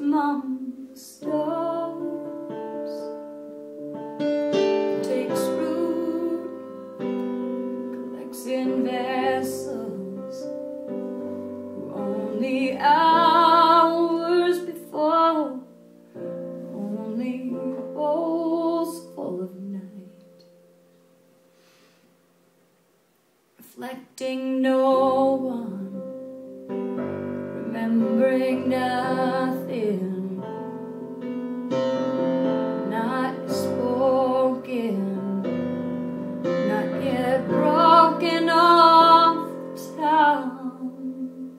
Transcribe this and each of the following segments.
among the stars, takes root, collects in vessels who only hours before, only bowls full of night, reflecting no one, remembering nothing, not spoken, not yet broken off the town.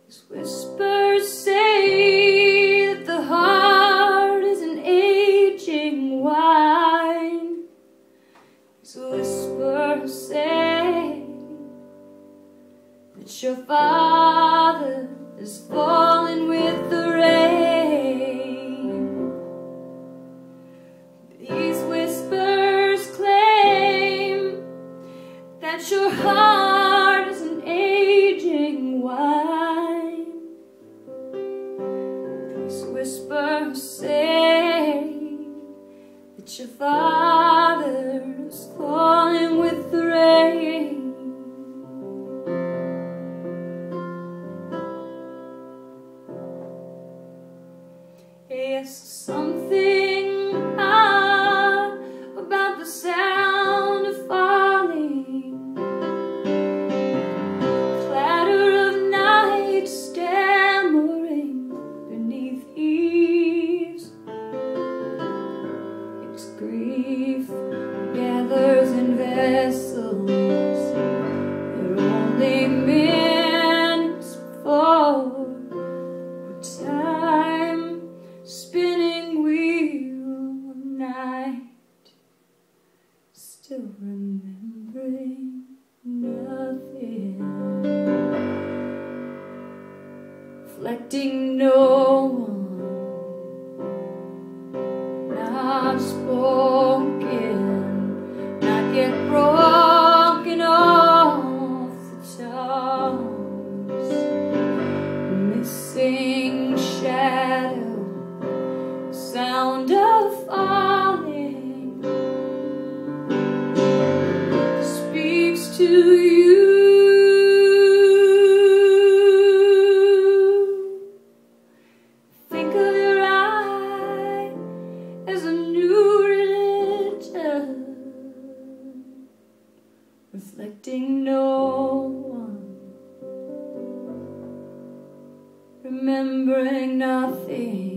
These whispers say that the heart is an aging wine. These whispers say that your father is falling with the rain. These whispers claim that your heart is an aging wine. These whispers say that your father is falling with the rain. Yes, something odd about the sound of falling, clatter of night stammering beneath eaves. Its grief gathers in vessels that only minutes before were time spinning wheel of night, still remembering nothing, reflecting no one, not spoken, not yet broken off the tongues, missing shadow, sound of falling speaks to you. Think of your eye as a new religion, reflecting no one, remembering nothing.